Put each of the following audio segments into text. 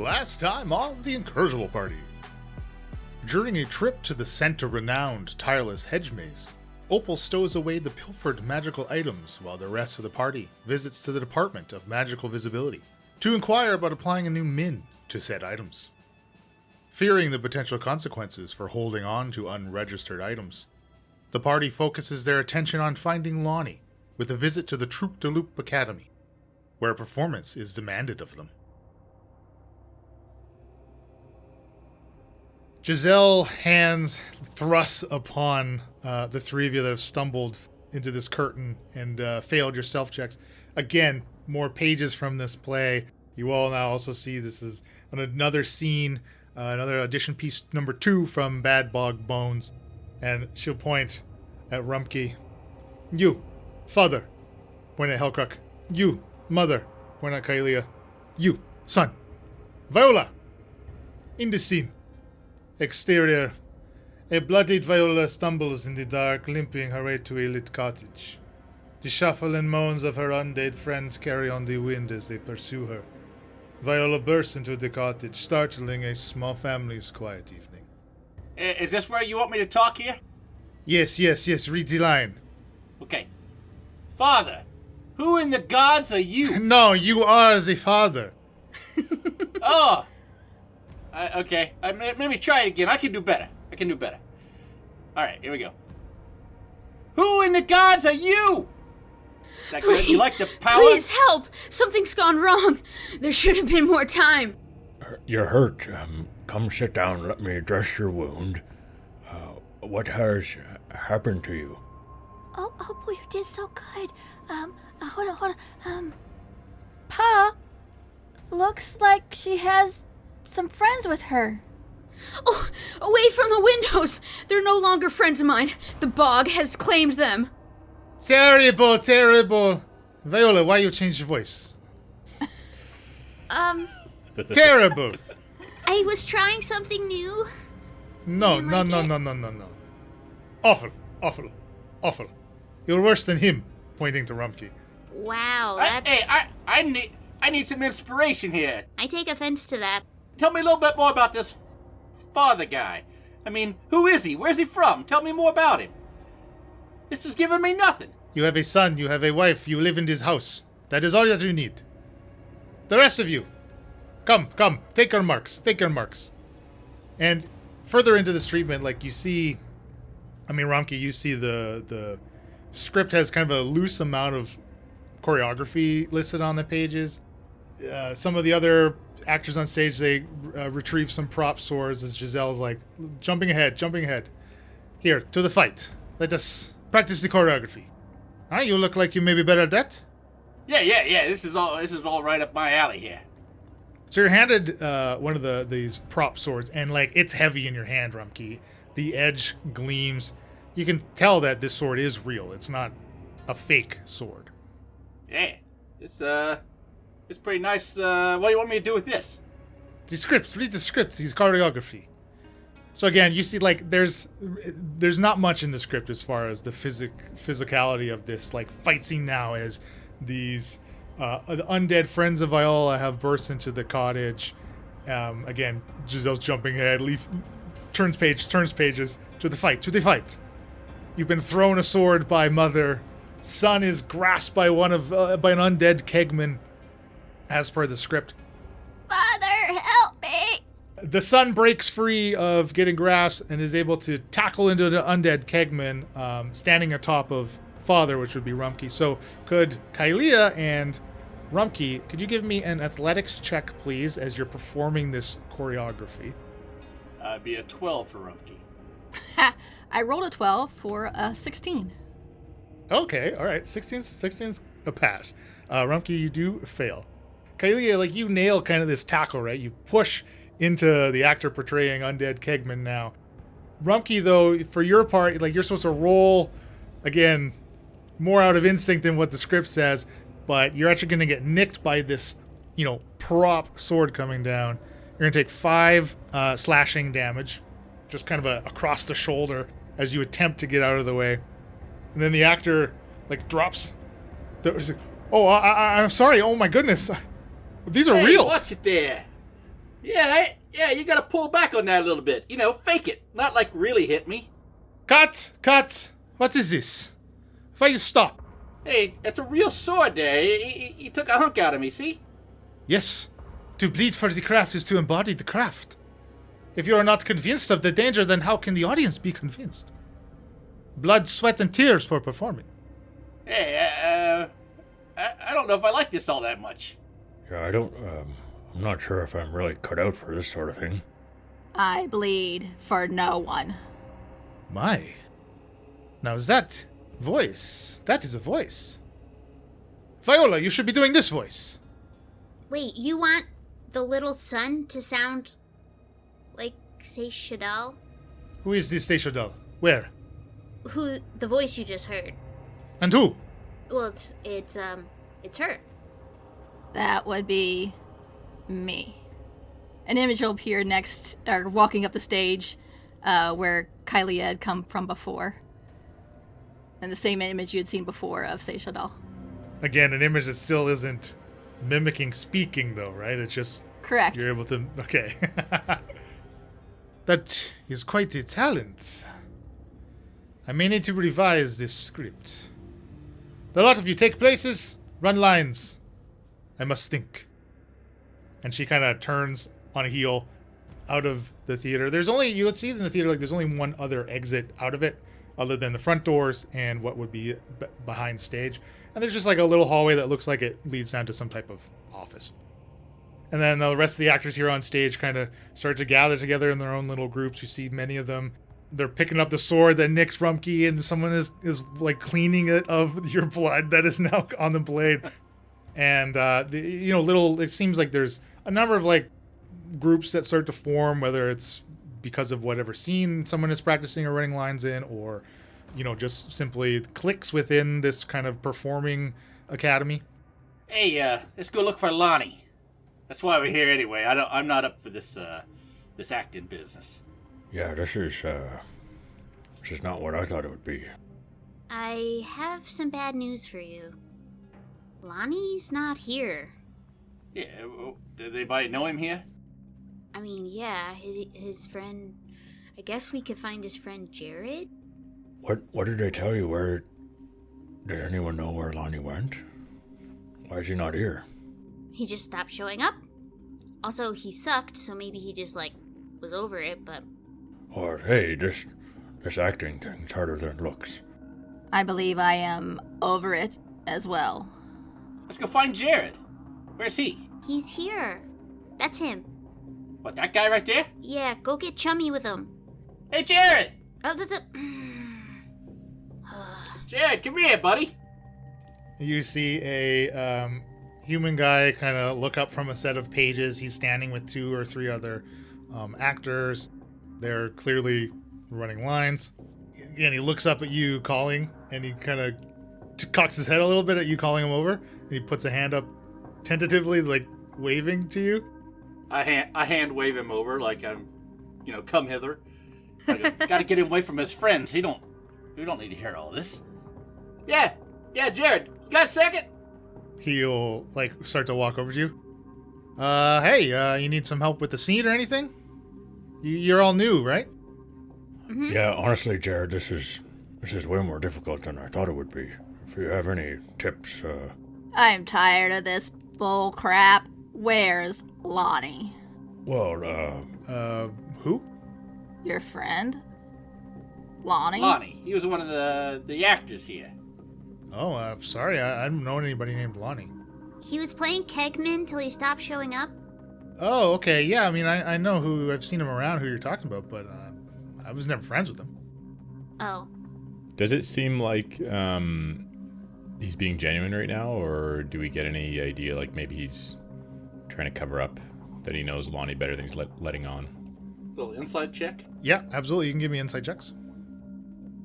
Last time on the Incorrigible party. During a trip to the scent-renowned tireless hedge maze, Opal stows away the pilfered magical items while the rest of the party visits to the Department of Magical Visibility to inquire about applying a new min to said items. Fearing the potential consequences for holding on to unregistered items, the party focuses their attention on finding Lonnie with a visit to the Troupe De Loupe Academy, where a performance is demanded of them. Giselle hands thrusts upon the three of you that have stumbled into this curtain and failed your self-checks. Again, more pages from this play. You all now also see this is another scene, another audition piece number 2 from Bad Bog Bones. And she'll point at Rumpke. You, father, point at Hellcrook. You, mother, point at Kaelia. You, son. Viola, in the scene. Exterior. A bloodied Viola stumbles in the dark, limping her way to a lit cottage. The shuffle and moans of her undead friends carry on the wind as they pursue her. Viola bursts into the cottage, startling a small family's quiet evening. Is this where you want me to talk here? Yes, read the line. Okay. Father, who in the gods are you? No, you are the father. Oh! Okay, let me try it again. I can do better. Alright, here we go. Who in the gods are you? That good? You like the power? Please help! Something's gone wrong. There should have been more time. You're hurt. Come sit down. Let me dress your wound. What has happened to you? Oh, boy, you did so good. Hold on. Pa, looks like she has some friends with her. Oh, away from the windows! They're no longer friends of mine. The bog has claimed them. Terrible. Viola, why you change your voice? Terrible. I was trying something new. No. Awful. You're worse than him, pointing to Rumpke. Wow, that's... I need some inspiration here. I take offense to that. Tell me a little bit more about this father guy. I mean, who is he? Where's he from? Tell me more about him. This is giving me nothing. You have a son, you have a wife, you live in this house. That is all that you need. The rest of you, come, take your marks. And further into this treatment, like you see, Ramke, you see the script has kind of a loose amount of choreography listed on the pages. Some of the other actors on stage, they retrieve some prop swords as Giselle's like, jumping ahead. Here, to the fight. Let us practice the choreography. You look like you may be better at that. Yeah. This is all right up my alley here. So you're handed one of these prop swords, and like it's heavy in your hand, Rumpke. The edge gleams. You can tell that this sword is real. It's not a fake sword. Yeah, it's pretty nice. What do you want me to do with this? Read the script, the choreography. So again, you see like there's not much in the script as far as the physicality of this like fight scene now, as these the undead friends of Viola have burst into the cottage. Again, Giselle's jumping ahead, turns pages to the fight. You've been thrown a sword by mother. Son is grasped by by an undead kegman. As per the script. Father, help me! The son breaks free of getting grasped and is able to tackle into the undead kegman, standing atop of father, which would be Rumpke. So could Kaelia and Rumpke, could you give me an athletics check, please, as you're performing this choreography? It'd be a 12 for Rumpke. I rolled a 12 for a 16. Okay, all right. 16's a pass. Rumpke, you do fail. Kaelia, like you nail kind of this tackle, right? You push into the actor portraying undead kegman now. Rumpke, though, for your part, like you're supposed to roll, again, more out of instinct than what the script says, but you're actually going to get nicked by this, prop sword coming down. You're going to take 5 slashing damage, just kind of across the shoulder as you attempt to get out of the way. And then the actor, like, drops. I'm sorry. Oh, my goodness. These are real. Watch it there. Yeah, you gotta pull back on that a little bit. Fake it. Not like really hit me. Cut! What is this? Why you stop? Hey, that's a real sword there. He took a hunk out of me, see? Yes, to bleed for the craft is to embody the craft. If you are not convinced of the danger, then how can the audience be convinced? Blood, sweat, and tears for performing. Hey, I don't know if I like this all that much. Yeah, I'm not sure if I'm really cut out for this sort of thing. I bleed for no one. My. Now is that voice? That is a voice. Viola, you should be doing this voice. Wait, you want the little son to sound like Seychelles? Who is this Seychelles? Where? Who, the voice you just heard. And who? Well, it's her. That would be me. An image will appear next, or walking up the stage, where Kylie had come from before. And the same image you had seen before of Seychelles. Again, an image that still isn't mimicking speaking, though, right? It's just... Correct. You're able to... Okay. That is quite a talent. I may need to revise this script. The lot of you take places, run lines. I must think. And she kind of turns on a heel out of the theater. There's only... You would see in the theater, like, there's only one other exit out of it, other than the front doors and what would be behind stage. And there's just like a little hallway that looks like it leads down to some type of office. And then the rest of the actors here on stage kind of start to gather together in their own little groups. You see many of them. They're picking up the sword that nicks Rumkey, and someone is like cleaning it of your blood that is now on the blade. And, it seems like there's a number of like groups that start to form, whether it's because of whatever scene someone is practicing or running lines in, or, just simply clicks within this kind of performing academy. Hey, let's go look for Lonnie. That's why we're here anyway. I'm not up for this acting business. Yeah, this is not what I thought it would be. I have some bad news for you. Lonnie's not here. Yeah, did anybody know him here? I mean, yeah, his friend... I guess we could find his friend Jared? What did they tell you? Where... Did anyone know where Lonnie went? Why is he not here? He just stopped showing up. Also, he sucked, so maybe he just, was over it, but... Or, hey, this acting thing's harder than it looks. I believe I am over it as well. Let's go find Jared. Where's he? He's here. That's him. What, that guy right there? Yeah, go get chummy with him. Hey, Jared! Oh, that's Jared, come here, buddy. You see a human guy kind of look up from a set of pages. He's standing with 2 or 3 other actors. They're clearly running lines. And he looks up at you calling, and he kind of cocks his head a little bit at you calling him over. And he puts a hand up tentatively, like waving to you. I hand wave him over like I'm, come hither. Gotta get him away from his friends. We don't need to hear all this. Yeah, Jared, you got a second? He'll start to walk over to you. Hey, you need some help with the scene or anything? You're all new, right? Mm-hmm. Yeah, honestly, Jared, this is way more difficult than I thought it would be. If you have any tips, I'm tired of this bull crap. Where's Lonnie? Well, Who? Your friend? Lonnie? Lonnie. He was one of the actors here. Oh, sorry, I don't know anybody named Lonnie. He was playing Kegman till he stopped showing up. Oh, okay, yeah, I mean, I know who, I've seen him around who you're talking about, but I was never friends with him. Oh. Does it seem like he's being genuine right now, or do we get any idea, like maybe he's trying to cover up that he knows Lonnie better than he's letting on? Little inside check. Yeah, absolutely, you can give me insight checks.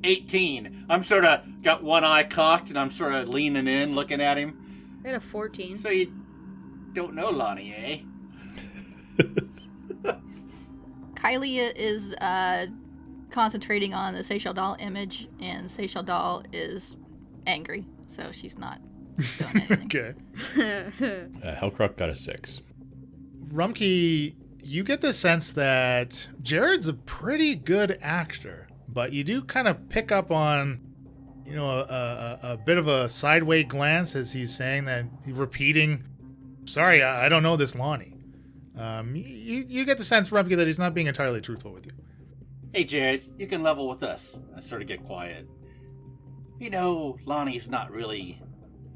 18. I'm sort of got one eye cocked, and I'm sort of leaning in, looking at him. I got a 14. So you don't know Lonnie, eh? Kylie is concentrating on the Seychelles doll image, and Seychelles doll is angry, so she's not doing anything. Okay. Hellcrock got a 6. Rumkey, You get the sense that Jared's a pretty good actor, but you do kind of pick up on, a bit of a sideways glance as he's saying that, he's repeating, sorry, I don't know this Lonnie. You get the sense, Rumpke, that he's not being entirely truthful with you. Hey, Jared, you can level with us. I sort of get quiet. Lonnie's not really,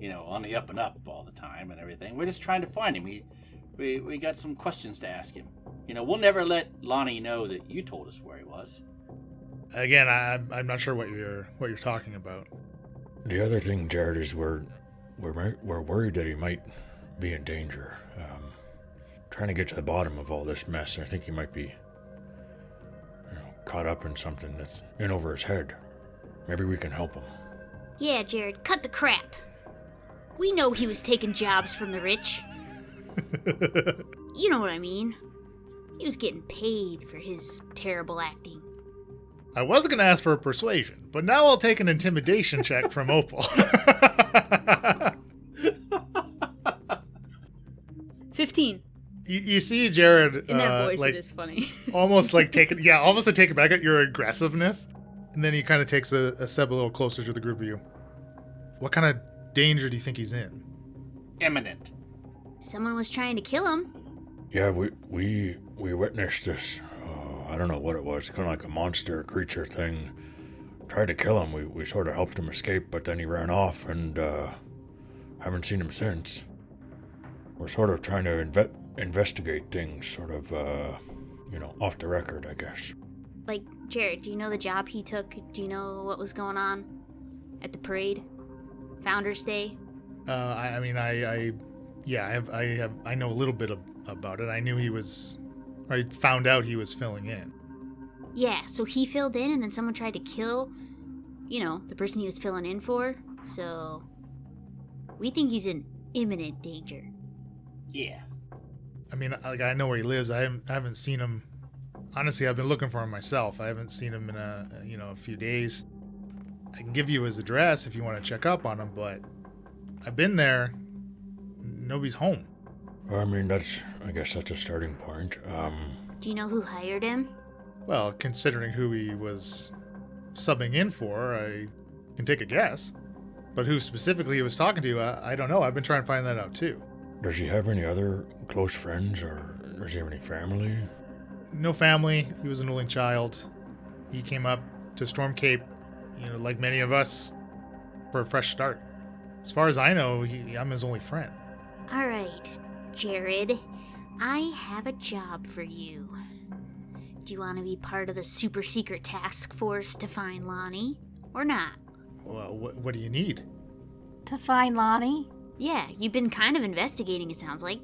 on the up and up all the time and everything. We're just trying to find him. We got some questions to ask him. We'll never let Lonnie know that you told us where he was. Again, I'm not sure what you're talking about. The other thing, Jared, is we're worried that he might be in danger. Trying to get to the bottom of all this mess. I think he might be, caught up in something that's in over his head. Maybe we can help him. Yeah, Jared, cut the crap. We know he was taking jobs from the rich. You know what I mean. He was getting paid for his terrible acting. I was going to ask for a persuasion, but now I'll take an intimidation check from Opal. 15. You see Jared In that voice, it is funny. almost like take it back at your aggressiveness, and then he kind of takes a step a little closer to the group of you. What kind of danger do you think he's in? Imminent. Someone was trying to kill him. Yeah, we witnessed this. I don't know what it was. Kind of like a monster creature thing. Tried to kill him. We sort of helped him escape, but then he ran off, and haven't seen him since. We're sort of trying to investigate things, sort of, off the record, I guess. Like, Jared, do you know the job he took? Do you know what was going on at the parade? Founders Day? I know a little bit about it. I knew I found out he was filling in. Yeah, so he filled in and then someone tried to kill, the person he was filling in for. So, we think he's in imminent danger. Yeah. I mean, I know where he lives. I haven't seen him. Honestly, I've been looking for him myself. I haven't seen him in a few days. I can give you his address if you want to check up on him, but I've been there. Nobody's home. I mean, I guess that's a starting point. Do you know who hired him? Well, considering who he was subbing in for, I can take a guess. But who specifically he was talking to, I don't know. I've been trying to find that out too. Does he have any other close friends, or does he have any family? No family. He was an only child. He came up to Storm Cape, like many of us, for a fresh start. As far as I know, I'm his only friend. All right, Jared, I have a job for you. Do you want to be part of the super secret task force to find Lonnie, or not? Well, what do you need? To find Lonnie? Yeah, you've been kind of investigating, it sounds like.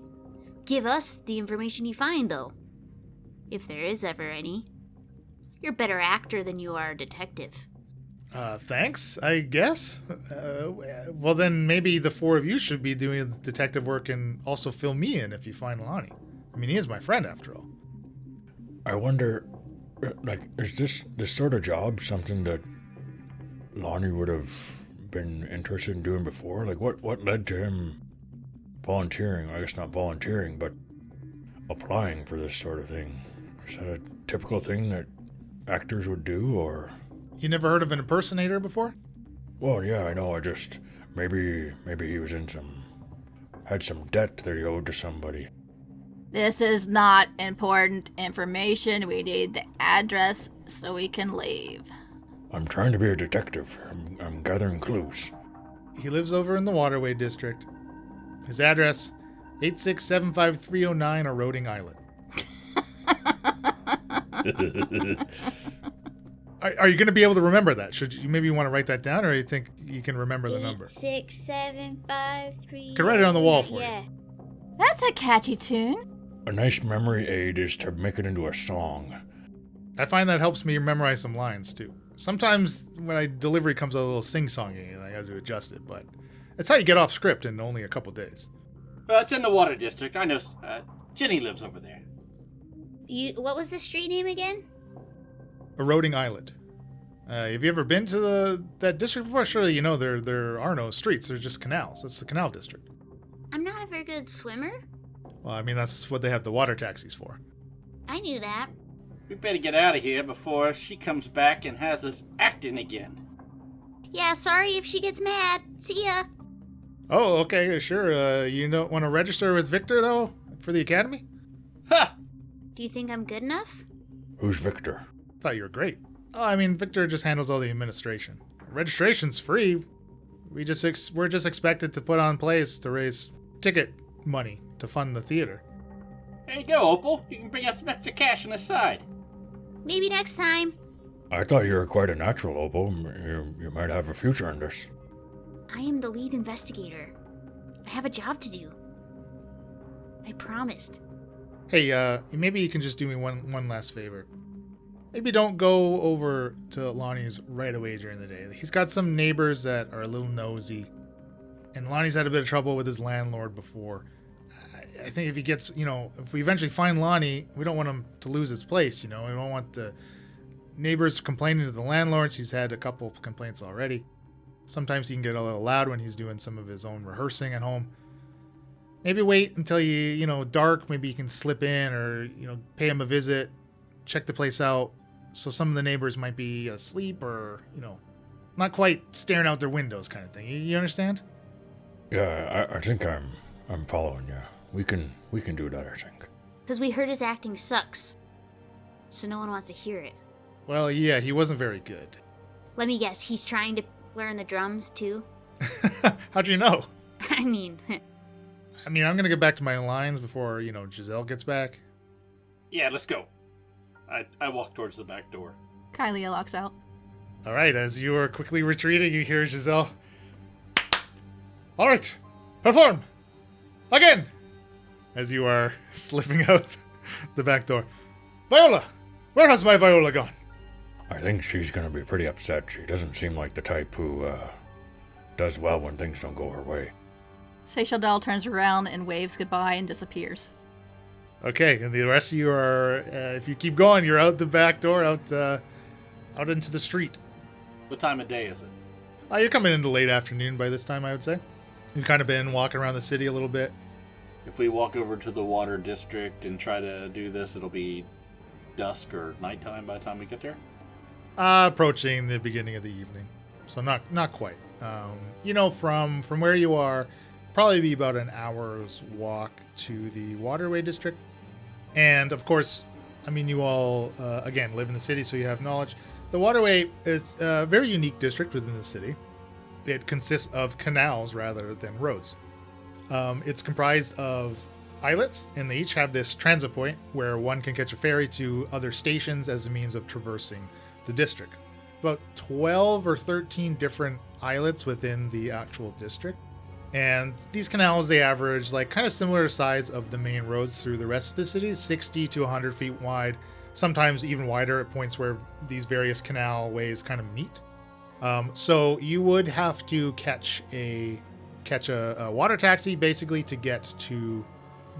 Give us the information you find, though. If there is ever any. You're a better actor than you are a detective. Thanks, I guess. Well, then maybe the four of you should be doing detective work and also fill me in if you find Lonnie. I mean, he is my friend, after all. I wonder, is this sort of job something that Lonnie would have been interested in doing before? Like, what led to him volunteering? I guess not volunteering, but applying for this sort of thing. Is that a typical thing that actors would do, or? You never heard of an impersonator before? Well, yeah, I know. Maybe he was had some debt that he owed to somebody. This is not important information. We need the address so we can leave. I'm trying to be a detective. I'm gathering clues. He lives over in the Waterway District. His address, 8675309 Eroding Island. Are you going to be able to remember that? Should you maybe want to write that down, or you think you can remember the number? 86753. You can write it on the wall for Yeah. you. That's a catchy tune. A nice memory aid is to make it into a song. I find that helps me memorize some lines too. Sometimes when delivery comes a little sing-songy and I got to adjust it, but it's how you get off script in only a couple days. It's in the Water District. I know. Jenny lives over there. What was the street name again? Eroding Island. Have you ever been to that district before? Surely you know there are no streets. There's just canals. It's the canal district. I'm not a very good swimmer. Well, I mean, that's what they have the water taxis for. I knew that. We better get out of here before she comes back and has us acting again. Yeah, sorry if she gets mad. See ya. Oh, okay, sure. You don't want to register with Victor, though, for the academy? Ha! Do you think I'm good enough? Who's Victor? Thought you were great. Oh, I mean, Victor just handles all the administration. Registration's free. We're just expected to put on plays to raise ticket money to fund the theater. There you go, Opal. You can bring us some extra cash on the side. Maybe next time. I thought you were quite a natural, Opal. You might have a future in this. I am the lead investigator. I have a job to do. I promised. Hey, maybe you can just do me one last favor. Maybe don't go over to Lonnie's right away during the day. He's got some neighbors that are a little nosy, and Lonnie's had a bit of trouble with his landlord before. I think if he gets, if we eventually find Lonnie, we don't want him to lose his place, We don't want the neighbors complaining to the landlords. He's had a couple of complaints already. Sometimes he can get a little loud when he's doing some of his own rehearsing at home. Maybe wait until dark. Maybe you can slip in or, pay him a visit, check the place out. So some of the neighbors might be asleep or, not quite staring out their windows kind of thing. You understand? Yeah, I think I'm following you. We can do that, I think. Because we heard his acting sucks. So no one wants to hear it. Well, yeah, he wasn't very good. Let me guess, he's trying to learn the drums too? How'd you know? I mean, I'm going to get back to my lines before, Giselle gets back. Yeah, let's go. I walk towards the back door. Kylie locks out. All right, as you are quickly retreating, you hear Giselle. All right, perform! Again! As you are slipping out the back door. Viola! Where has my Viola gone? I think she's gonna be pretty upset. She doesn't seem like the type who, does well when things don't go her way. Seychelles Doll turns around and waves goodbye and disappears. Okay, and the rest of you are, if you keep going, you're out the back door, out into the street. What time of day is it? You're coming into late afternoon by this time, I would say. You've kind of been walking around the city a little bit. If we walk over to the water district and try to do this, it'll be dusk or nighttime by the time we get there? Approaching the beginning of the evening. So not quite. From where you are, probably be about an hour's walk to the waterway district. And of course, you all, again, live in the city, so you have knowledge. The waterway is a very unique district within the city. It consists of canals rather than roads. It's comprised of islets, and they each have this transit point where one can catch a ferry to other stations as a means of traversing the district. About 12 or 13 different islets within the actual district. And these canals, they average kind of similar size of the main roads through the rest of the city, 60 to 100 feet wide, sometimes even wider at points where these various canal ways kind of meet. So you would have to catch a water taxi basically to get to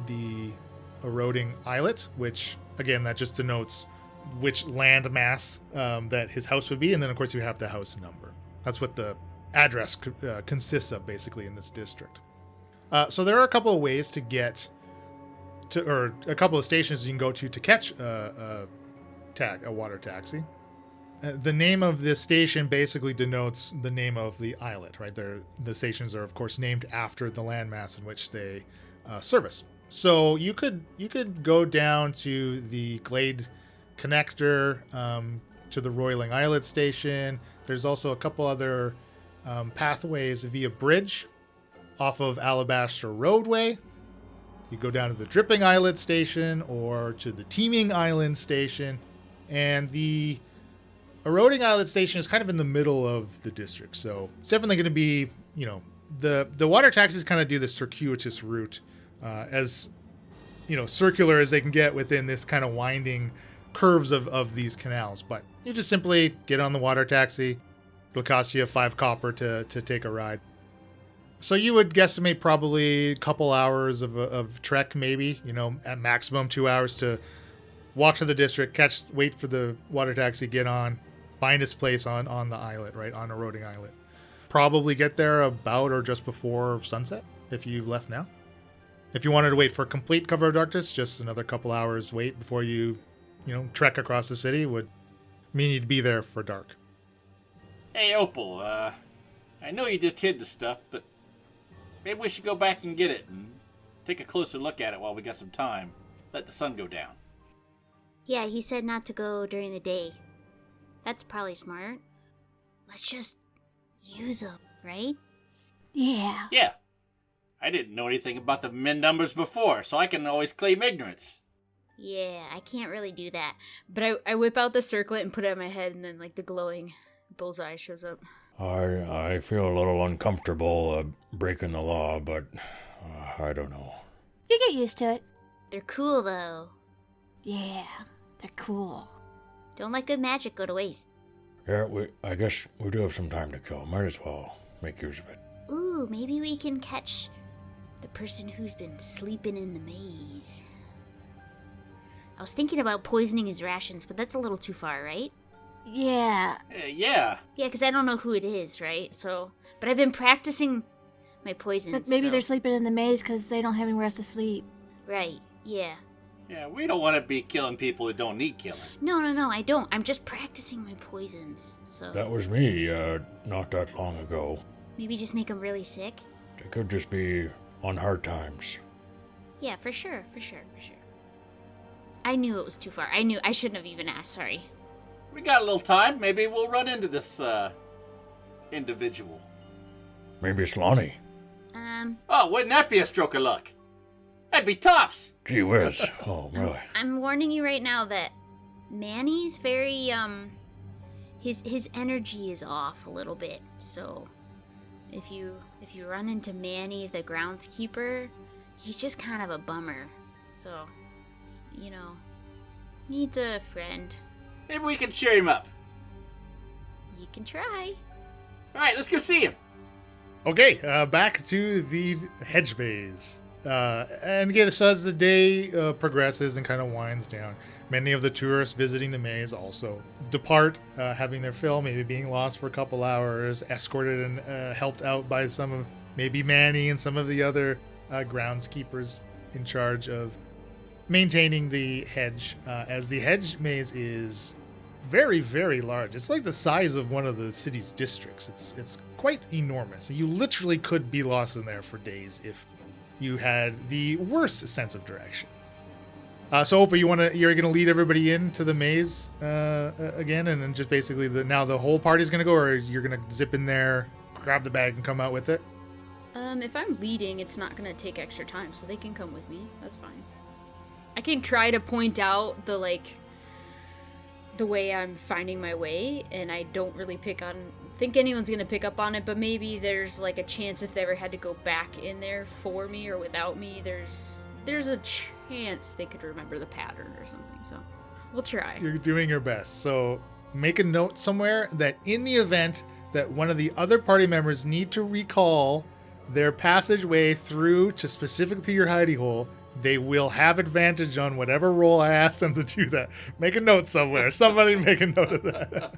the eroding islet, which again, that just denotes which land mass that his house would be. And then of course you have the house number. That's what the address consists of basically in this district. So there are a couple of ways to get to, or a couple of stations you can go to catch a water taxi. The name of this station basically denotes the name of the islet, right? The stations are, of course, named after the landmass in which they service. So you could go down to the Glade Connector, to the Roiling Islet station. There's also a couple other pathways via bridge off of Alabaster Roadway. You go down to the Dripping Islet station or to the Teeming Island station, and the Eroding Islet station is kind of in the middle of the district, so it's definitely going to be, the water taxis kind of do this circuitous route, as, circular as they can get within this kind of winding curves of these canals. But you just simply get on the water taxi. It'll cost you 5 copper to take a ride. So you would guesstimate probably a couple hours of trek, maybe, at maximum 2 hours to walk to the district, wait for the water taxi, get on, find his place on the islet, right, on Eroding Islet. Probably get there about or just before sunset if you left now. If you wanted to wait for complete cover of darkness, just another couple hours wait before you trek across the city would mean you'd be there for dark. Hey, Opal, I know you just hid the stuff, but maybe we should go back and get it and take a closer look at it while we got some time. Let the sun go down. Yeah, he said not to go during the day. That's probably smart. Let's just use them, right? Yeah. Yeah. I didn't know anything about the min numbers before, so I can always claim ignorance. Yeah, I can't really do that. But I whip out the circlet and put it on my head, and then like the glowing bullseye shows up. I feel a little uncomfortable breaking the law, but I don't know. You get used to it. They're cool, though. Yeah, they're cool. Don't let good magic go to waste. Yeah, I guess we do have some time to kill. Might as well make use of it. Ooh, maybe we can catch the person who's been sleeping in the maze. I was thinking about poisoning his rations, but that's a little too far, right? Yeah. Yeah. Yeah, because I don't know who it is, right? So, but I've been practicing my poisons. But maybe so. they're sleeping in the maze because they don't have anywhere else to sleep. Right, yeah. Yeah, we don't want to be killing people that don't need killing. No, I don't. I'm just practicing my poisons, so... That was me, not that long ago. Maybe just make them really sick? It could just be on hard times. Yeah, for sure. I knew it was too far. I shouldn't have even asked, sorry. We got a little time. Maybe we'll run into this, individual. Maybe it's Lonnie. Oh, wouldn't that be a stroke of luck? That'd be tops! Gee whiz. Oh, really? I'm warning you right now that Manny's very, his energy is off a little bit, so if you run into Manny, the groundskeeper, he's just kind of a bummer, so, needs a friend. Maybe we can cheer him up. You can try. Alright, let's go see him. Okay, back to the hedge maze. And again, so as the day progresses and kind of winds down, many of the tourists visiting the maze also depart, having their fill, maybe being lost for a couple hours, escorted and helped out by some of maybe Manny and some of the other groundskeepers in charge of maintaining the hedge, as the hedge maze is very, very large. It's like the size of one of the city's districts. It's quite enormous. You literally could be lost in there for days if you had the worst sense of direction. So Opa, you're gonna lead everybody into the maze again, and then just basically now the whole party's gonna go, or you're gonna zip in there, grab the bag, and come out with it? If I'm leading, it's not gonna take extra time, so they can come with me. That's fine. I can try to point out the way I'm finding my way, and I don't really think anyone's gonna pick up on it, but maybe there's like a chance if they ever had to go back in there for me or without me, there's a chance they could remember the pattern or something, so we'll try. You're doing your best. So make a note somewhere that in the event that one of the other party members need to recall their passageway through to specific to your hidey hole, they will have advantage on whatever roll I ask them to do that. Make a note somewhere. Somebody make a note of that.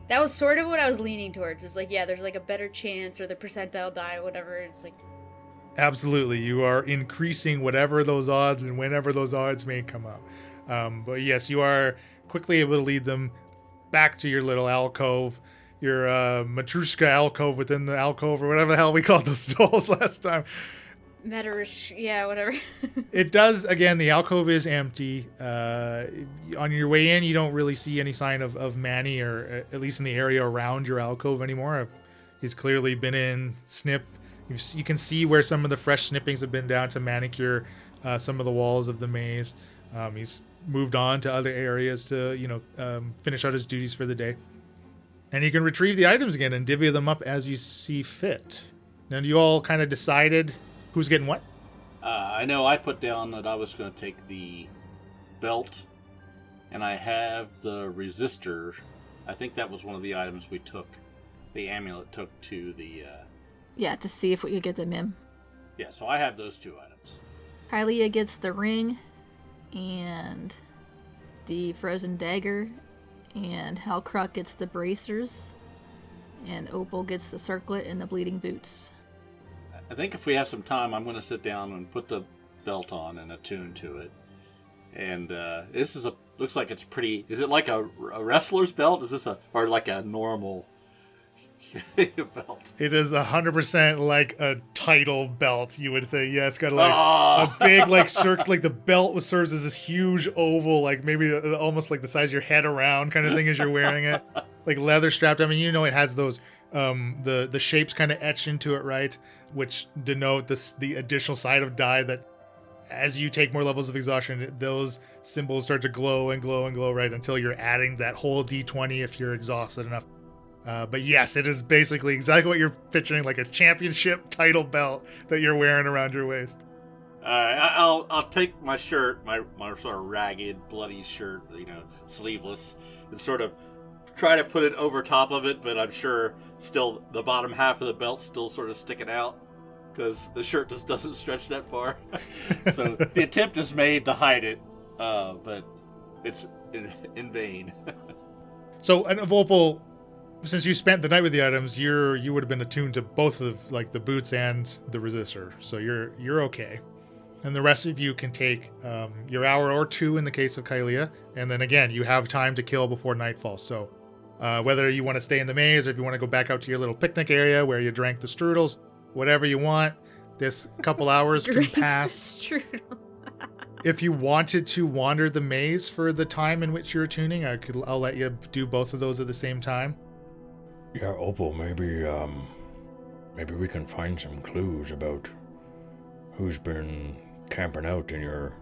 That was sort of what I was leaning towards. It's like, yeah, there's like a better chance, or the percentile die, whatever. It's like... Absolutely. You are increasing whatever those odds and whenever those odds may come up. But yes, you are quickly able to lead them back to your little alcove, your Matrushka alcove within the alcove, or whatever the hell we called those stalls last time. Metarish, yeah, whatever. It does, again, the alcove is empty. On your way in, you don't really see any sign of Manny, or at least in the area around your alcove anymore. He's clearly been in, snip. You can see where some of the fresh snippings have been down to manicure some of the walls of the maze. He's moved on to other areas to, finish out his duties for the day. And you can retrieve the items again and divvy them up as you see fit. Now, you all kind of decided who's getting what? I know I put down that I was going to take the belt, and I have the resistor. I think that was one of the items we took. The amulet took to the... Yeah, to see if we could get them in. Yeah, so I have those two items. Hylia gets the ring and the frozen dagger, and Halkruk gets the bracers, and Opal gets the circlet and the bleeding boots. I think if we have some time, I'm going to sit down and put the belt on and attune to it. And this is looks like it's pretty. Is it like a wrestler's belt? Is this or like a normal belt? It is 100% like a title belt. You would think. Yeah, it's got like a big like circle. Like the belt serves as this huge oval, like maybe almost like the size of your head around kind of thing as you're wearing it. Like leather strapped. I mean, it has those the shapes kind of etched into it, right? Which denote the additional side of die that as you take more levels of exhaustion, those symbols start to glow and glow and glow, right? Until you're adding that whole D20 if you're exhausted enough. But yes, it is basically exactly what you're picturing, like a championship title belt that you're wearing around your waist. All right, I'll take my shirt, my sort of ragged, bloody shirt, sleeveless, and sort of try to put it over top of it, but I'm sure still the bottom half of the belt still sort of sticking out because the shirt just doesn't stretch that far. So the attempt is made to hide it, but it's in vain. So, and of Opal, since you spent the night with the items, you would have been attuned to both of like the boots and the resistor, so you're okay. And the rest of you can take your hour or two in the case of Kylia, and then again you have time to kill before nightfall. So whether you want to stay in the maze or if you want to go back out to your little picnic area where you drank the strudels, whatever you want, this couple hours can pass. If you wanted to wander the maze for the time in which you're tuning, I'll let you do both of those at the same time. Yeah, Opal, maybe we can find some clues about who's been camping out in your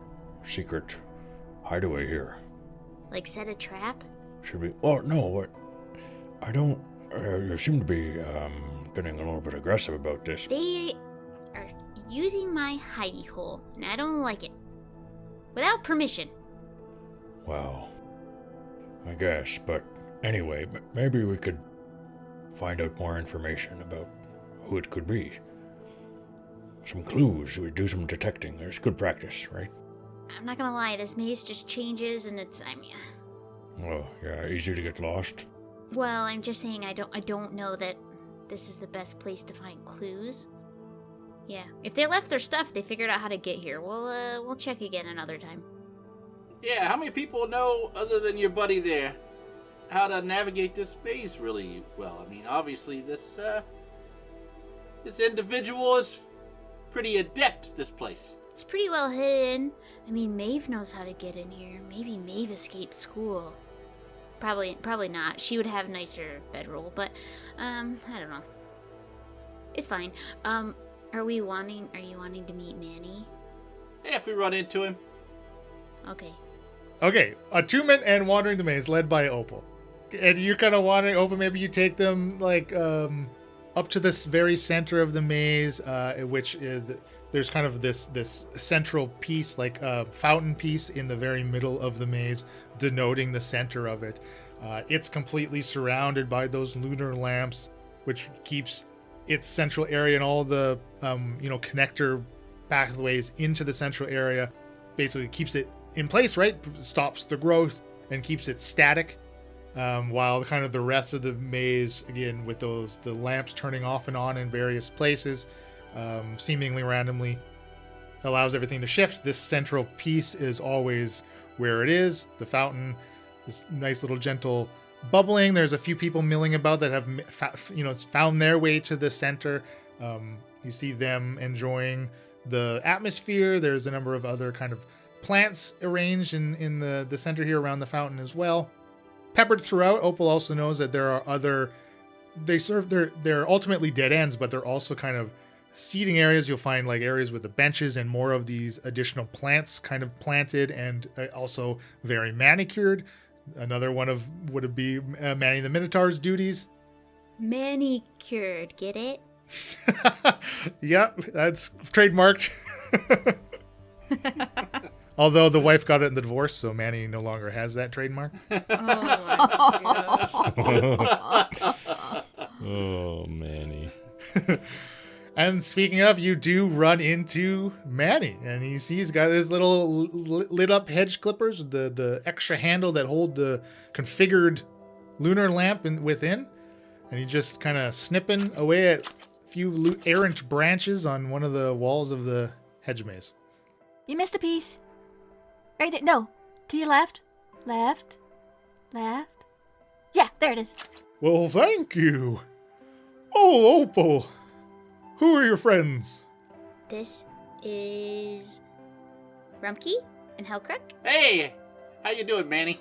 secret hideaway here. Like set a trap? Should we? Oh, no, what? I don't... you seem to be getting a little bit aggressive about this. They are using my hidey hole, and I don't like it. Without permission. Well, I guess, but anyway, maybe we could find out more information about who it could be. Some clues, we do some detecting. There's good practice, right? I'm not gonna lie, this maze just changes and Well, yeah, easy to get lost. Well, I'm just saying I don't know that this is the best place to find clues. Yeah, if they left their stuff, they figured out how to get here. We'll check again another time. Yeah, how many people know, other than your buddy there, how to navigate this maze really well? I mean, obviously this individual is pretty adept at this place. It's pretty well hidden. I mean, Maeve knows how to get in here. Maybe Maeve escaped school. Probably not. She would have nicer bedroll, but I don't know. It's fine. Are you wanting to meet Manny? Yeah, if we run into him. Okay, attunement and wandering the maze led by Opal. And you're kind of wandering, Opal, maybe you take them like up to this very center of the maze, which is, there's kind of this central piece, like a fountain piece in the very middle of the maze, denoting the center of it. It's completely surrounded by those lunar lamps, which keeps its central area and all the connector pathways into the central area. Basically keeps it in place, right? Stops the growth and keeps it static. While kind of the rest of the maze, again, with the lamps turning off and on in various places, seemingly randomly, allows everything to shift. This central piece is always where it is. The fountain, this nice little gentle bubbling. There's a few people milling about that have, found their way to the center. You see them enjoying the atmosphere. There's a number of other kind of plants arranged in the center here around the fountain as well. Peppered throughout, Opal also knows that there are other... They're ultimately dead ends, but they're also kind of seating areas. You'll find like areas with the benches and more of these additional plants kind of planted and also very manicured. Another one of would it be Manny the Minotaur's duties. Manicured, get it? Yep, that's trademarked. Although the wife got it in the divorce, so Manny no longer has that trademark. Oh, Manny. And speaking of, you do run into Manny, and he's got his little lit up hedge clippers, the extra handle that hold the configured lunar lamp within, and he's just kind of snipping away at a few errant branches on one of the walls of the hedge maze. You missed a piece. Right there. No. To your left. Left. Left. Yeah, there it is. Well, thank you. Oh, Opal. Who are your friends? This is Rumpke and Hellcrack. Hey, how you doing, Manny?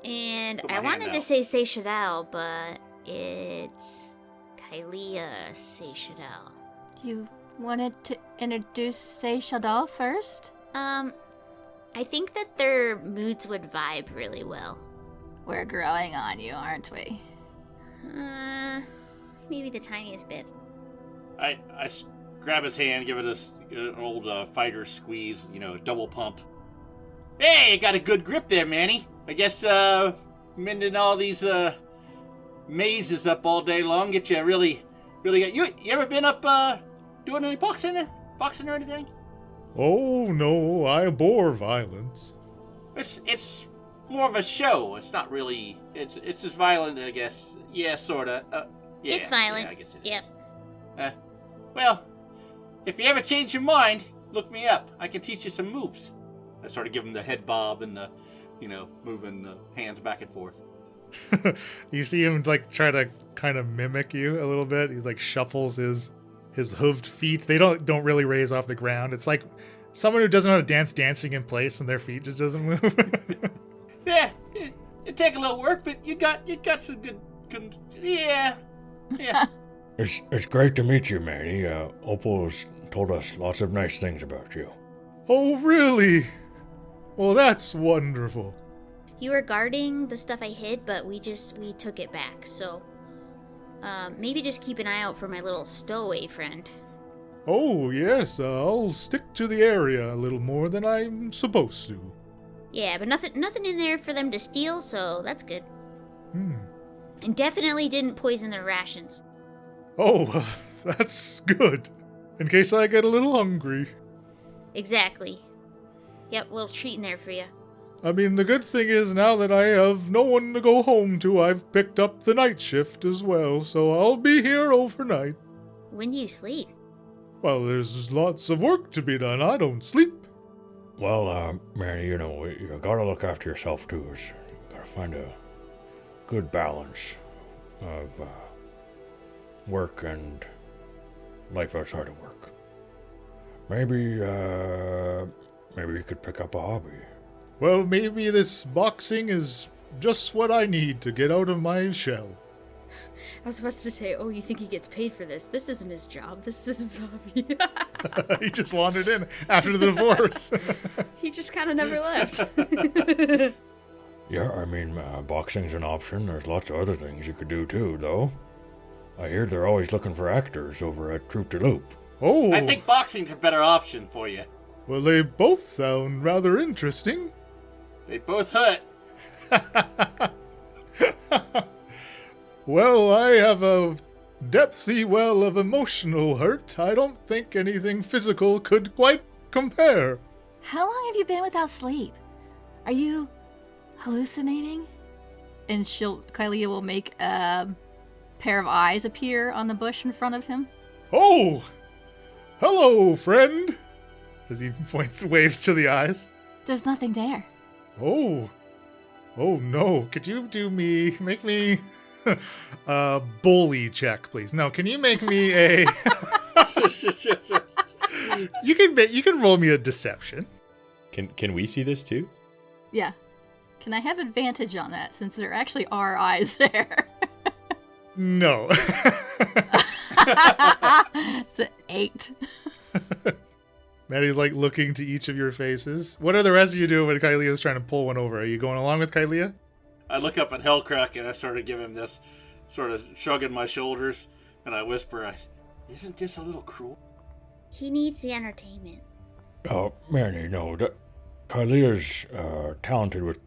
And Put I my hand wanted to out. say Seychadel, but it's Kylea Seychadel. You wanted to introduce Seychadel first? I think that their moods would vibe really well. We're growing on you, aren't we? Maybe the tiniest bit. I grab his hand, give it an old fighter squeeze, double pump. Hey, got a good grip there, Manny. I guess mending all these mazes up all day long get you really good. You ever been up doing any boxing or anything? Oh, no, I abhor violence. It's more of a show. It's not really. It's just violent, I guess. Yeah, sorta. Yeah, It's violent. Yeah, I guess it Yep. is. Well, if you ever change your mind, look me up. I can teach you some moves. I sort of give him the head bob and the, moving the hands back and forth. You see him like try to kind of mimic you a little bit. He like shuffles his hooved feet. They don't really raise off the ground. It's like someone who doesn't know how to dance dancing in place and their feet just doesn't move. Yeah, it take a little work, but you got some good yeah. It's great to meet you, Manny. Opal's told us lots of nice things about you. Oh, really? Well, that's wonderful. You were guarding the stuff I hid, but we took it back, so maybe just keep an eye out for my little stowaway friend. Oh, yes, I'll stick to the area a little more than I'm supposed to. Yeah, but nothing in there for them to steal, so that's good. Hmm. And definitely didn't poison their rations. Oh, that's good. In case I get a little hungry. Exactly. Yep, a little treat in there for you. I mean, the good thing is now that I have no one to go home to, I've picked up the night shift as well, so I'll be here overnight. When do you sleep? Well, there's lots of work to be done. I don't sleep. Well, Manny, you gotta look after yourself too. You gotta find a good balance of work and life outside of work. Maybe you could pick up a hobby. Well, maybe this boxing is just what I need to get out of my shell. I was about to say, oh, you think he gets paid for this? This isn't his job. This is his hobby. He just wandered in after the divorce. He just kind of never left. Yeah, I mean, boxing's an option. There's lots of other things you could do too, though. I hear they're always looking for actors over at Troupe De Loupe. Oh, I think boxing's a better option for you. well, they both sound rather interesting. They both hurt. Well, I have a depthy well of emotional hurt. I don't think anything physical could quite compare. How long have you been without sleep? Are you hallucinating? And Kylea will make a pair of eyes appear on the bush in front of him. Oh, hello, friend. As he waves to the eyes. There's nothing there. Oh no. Could you make me a bully check, please? No, can you make me a You can roll me a deception. Can we see this too? Yeah. Can I have advantage on that since there actually are eyes there? No. It's an 8. Maddie's like looking to each of your faces. What are the rest of you doing when Kylea's trying to pull one over? Are you going along with Kylea? I look up at Hellcrack and I sort of give him this, sort of shrugging my shoulders, and I whisper, "Isn't this a little cruel?" He needs the entertainment. Oh, Manny, no. Kylea's talented with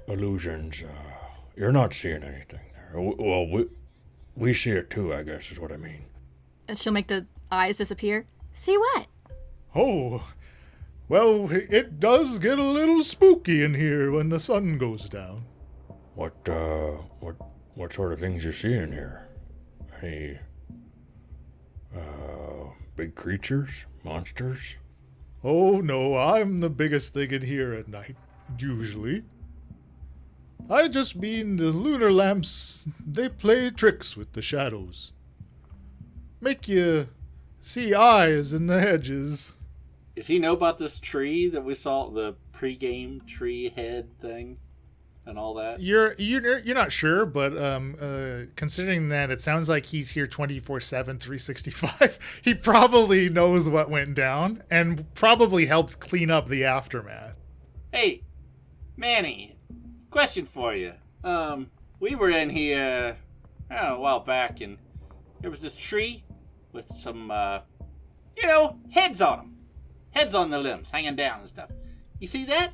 illusions. You're not seeing anything there. Well, we see it too, I guess, is what I mean. And she'll make the eyes disappear. See what? Oh, well, it does get a little spooky in here when the sun goes down. What sort of things you see in here? Any Big creatures? Monsters? Oh no, I'm the biggest thing in here at night, usually. I just mean the lunar lamps, they play tricks with the shadows. Make you see eyes in the hedges. Does he know about this tree that we saw, the pre-game tree head thing and all that? You're not sure, but considering that it sounds like he's here 24/7, 365, he probably knows what went down and probably helped clean up the aftermath. Hey, Manny, question for you. We were in here a while back, and there was this tree with some, heads on them. Heads on the limbs, hanging down and stuff. You see that?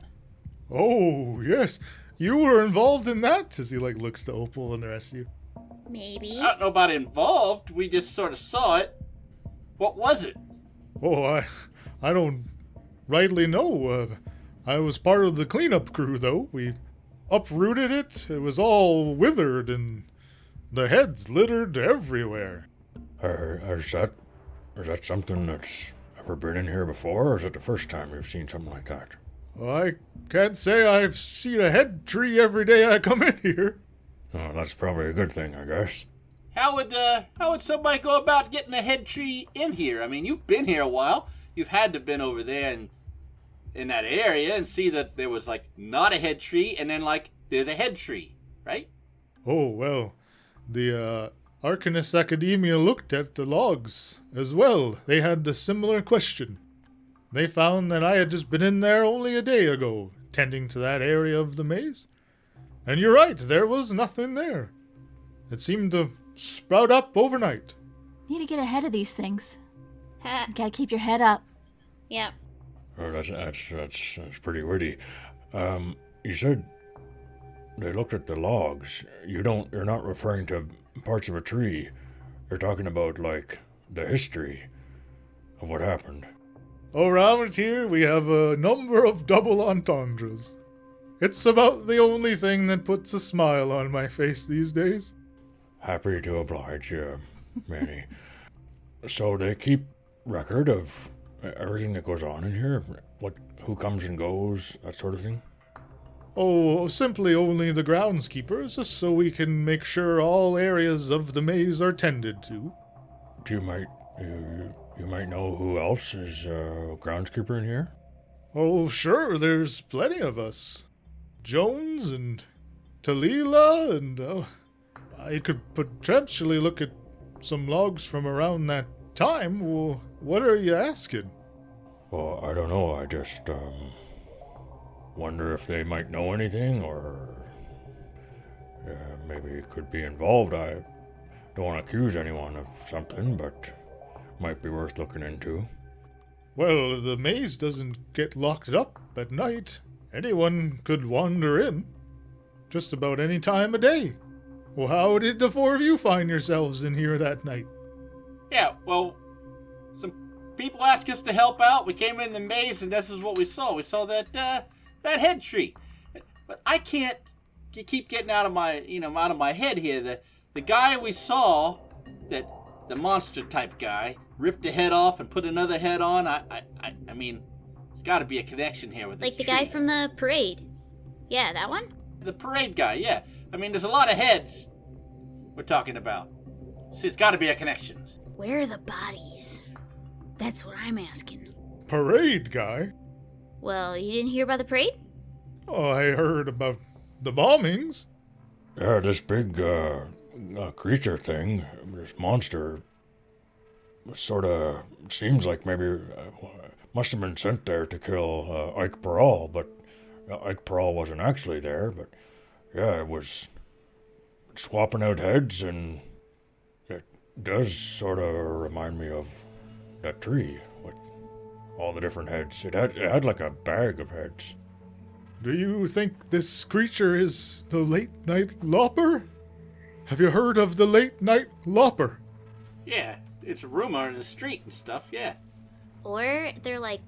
Oh, yes. You were involved in that? As he looks to Opal and the rest of you. Maybe. I don't know about involved. We just sort of saw it. What was it? Oh, I don't rightly know. I was part of the cleanup crew, though. We uprooted it. It was all withered and the heads littered everywhere. Is that something that's ever been in here before, or is it the first time you've seen something like that? I can't say I've seen a head tree every day I come in here. Oh, that's probably a good thing, I guess. How would somebody go about getting a head tree in here? I mean, you've been here a while. You've had to been over there and in that area and see that there was not a head tree and then there's a head tree, right? Oh, well, the Arcanist Academia looked at the logs as well. They had the similar question. They found that I had just been in there only a day ago, tending to that area of the maze. And you're right, there was nothing there. It seemed to sprout up overnight. Need to get ahead of these things. Ha. You gotta keep your head up. Yeah. Oh, that's pretty witty. You said they looked at the logs. You're not referring to parts of a tree. You're talking about the history of what happened. Around here, we have a number of double entendres. It's about the only thing that puts a smile on my face these days. Happy to oblige you, Manny. So they keep record of everything that goes on in here? Who comes and goes, that sort of thing? Oh, simply only the groundskeepers, just so we can make sure all areas of the maze are tended to. You might know who else is a groundskeeper in here? Oh, sure, there's plenty of us. Jones and Talila and... I could potentially look at some logs from around that time. Well, what are you asking? Well, I don't know. I just, wonder if they might know anything, or maybe could be involved. I don't want to accuse anyone of something, but might be worth looking into. Well, the maze doesn't get locked up at night. Anyone could wander in. Just about any time of day. Well, how did the four of you find yourselves in here that night? Yeah, well, some people asked us to help out. We came in the maze, and this is what we saw. We saw that head tree. But I can't keep getting out of my head here. The guy we saw, the monster type guy, ripped a head off and put another head on. I mean, there's got to be a connection here with this The tree. guy from the parade. Yeah, that one? The parade guy, yeah. I mean, there's a lot of heads we're talking about. So it's got to be a connection. Where are the bodies? That's what I'm asking. Parade guy? Well, you didn't hear about the parade? Oh, I heard about the bombings. Yeah, this big, creature thing, this monster, sort of seems like maybe must have been sent there to kill Ike Peral, but Ike Peral wasn't actually there, but yeah, it was swapping out heads, and it does sort of remind me of that tree with all the different heads. It had like a bag of heads. Do you think this creature is the late night lopper? Have you heard of the late night lopper? Yeah, it's a rumor in the street and stuff, yeah. Or they're like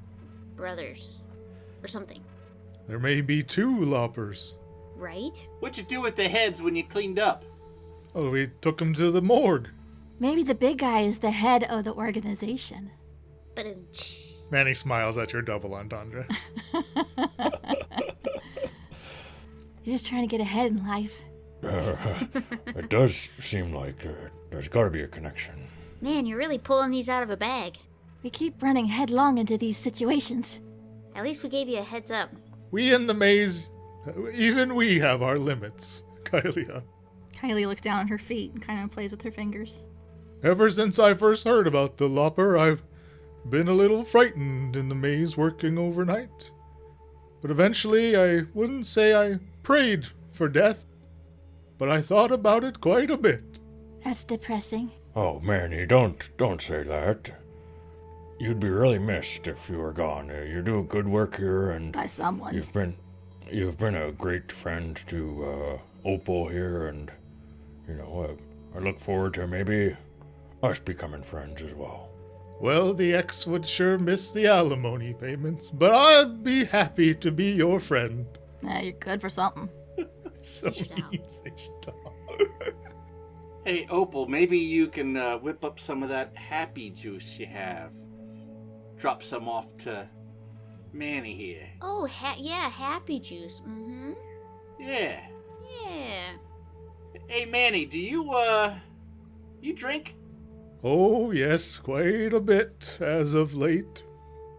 brothers or something, There may be two loppers. right? What'd you do with the heads when you cleaned up? Oh, we took them to the morgue. Maybe the big guy is the head of the organization. But Manny smiles at your double entendre. He's just trying to get ahead in life. It does seem like there's got to be a connection. man, you're really pulling these out of a bag. We keep running headlong into these situations. At least we gave you a heads up. We in the maze, even we have our limits, Kylia. Kylie looks down at her feet and kind of plays with her fingers. Ever since I first heard about the Lopper, I've been a little frightened in the maze working overnight. But eventually, I wouldn't say I prayed for death, but I thought about it quite a bit. That's depressing. Oh, Manny, don't say that. You'd be really missed if you were gone. You do good work here, and By someone. you've been a great friend to Opal here, and I look forward to maybe us becoming friends as well. Well, the ex would sure miss the alimony payments, but I'd be happy to be your friend. You're good for something. So Seishadal. mean, Seishadal. Hey, Opal, maybe you can whip up some of that happy juice you have. Drop some off to Manny here. Oh, yeah, happy juice. Mm-hmm. Yeah. Yeah. Hey, Manny, do you drink? Oh, yes, quite a bit as of late.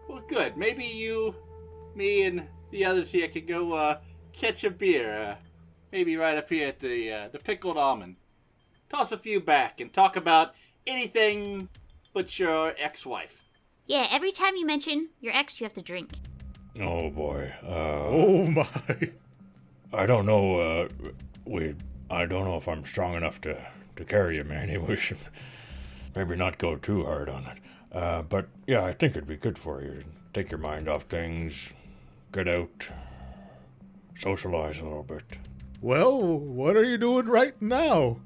Well, good. Maybe you, me, and the others here could go catch a beer. Maybe right up here at the Pickled Almond. Toss a few back and talk about anything but your ex-wife. Yeah, every time you mention your ex, you have to drink. Oh boy. Oh, my. I don't know. I don't know if I'm strong enough to carry you, Manny. We should maybe not go too hard on it. But yeah, I think it'd be good for you. Take your mind off things, get out, socialize a little bit. Well, what are you doing right now?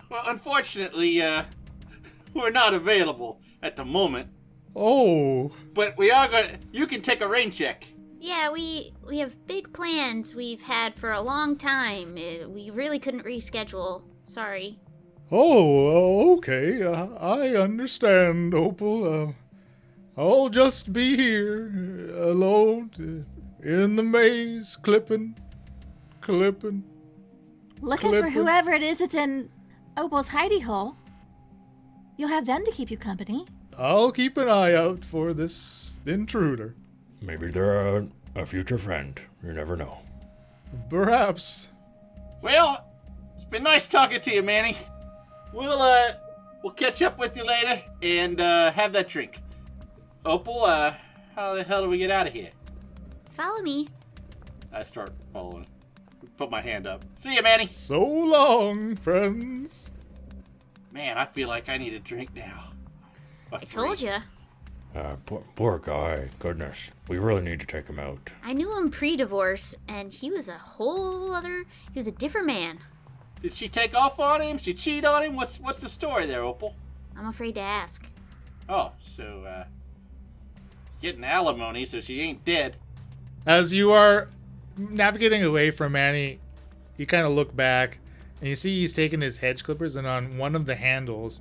Well, unfortunately, we're not available at the moment. Oh, But we are gonna. You can take a rain check. Yeah, we have big plans we've had for a long time. We really couldn't reschedule. Sorry. okay. I understand, Opal. I'll just be here, alone, in the maze, clipping. Looking for Clipping. whoever it is that's in Opal's hidey hole. You'll have them to keep you company. I'll keep an eye out for this intruder. Maybe they're a future friend. You never know. Perhaps. Well, it's been nice talking to you, Manny. We'll catch up with you later and have that drink. Opal, how the hell do we get out of here? Follow me. I start following. Put my hand up. See you, Manny. So long, friends. Man, I feel like I need a drink now. I told you. Poor guy. Goodness. We really need to take him out. I knew him pre-divorce, and he was he was a different man. Did she take off on him? She cheat on him? What's the story there, Opal? I'm afraid to ask. Oh, so, getting alimony so she ain't dead. As you are navigating away from Manny, you kind of look back, and you see he's taken his hedge clippers, and on one of the handles,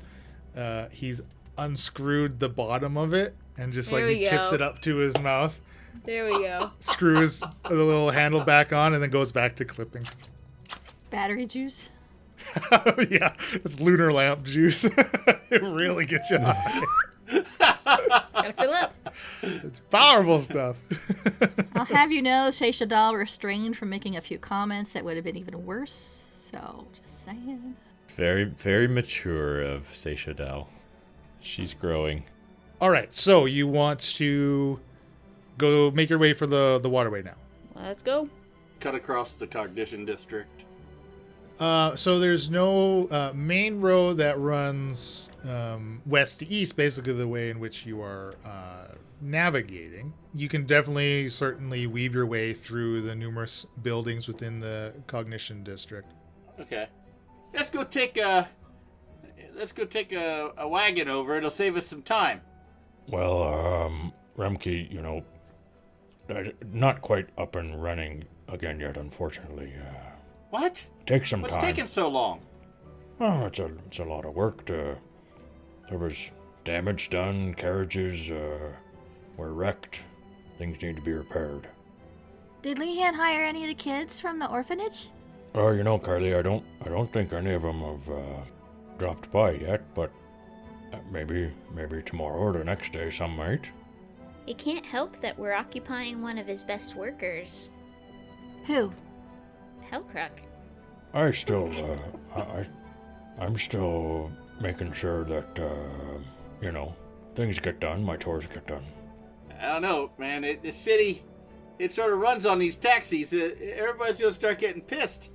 he's unscrewed the bottom of it, and just There like he we tips go. it up to his mouth, There we go. screws the little handle back on, and then goes back to clipping. Battery juice. Yeah, it's lunar lamp juice. It really gets you high. Gotta fill up. It's powerful stuff. I'll have you know, Seishadal restrained from making a few comments that would have been even worse. So, just saying. Very, very mature of Seishadal. She's growing. All right, so you want to go make your way for the waterway now. Let's go. Cut across the Cognition District. So there's no main road that runs west to east, basically the way in which you are navigating. You can certainly weave your way through the numerous buildings within the Cognition District. Okay. Let's go take a wagon over. It'll save us some time. Well, Remke, not quite up and running again yet, unfortunately. What? Takes some What's time. taking so long? Oh, it's a lot of work to There was damage done, carriages were wrecked. Things need to be repaired. Did Leanne hire any of the kids from the orphanage? Kylie, I don't think any of them have dropped by yet, but maybe tomorrow or the next day some might. It can't help that we're occupying one of his best workers. Who? Hellcrook. I still, I'm still making sure that, things get done, my chores get done. I don't know, man. The city, it sort of runs on these taxis. Everybody's gonna start getting pissed.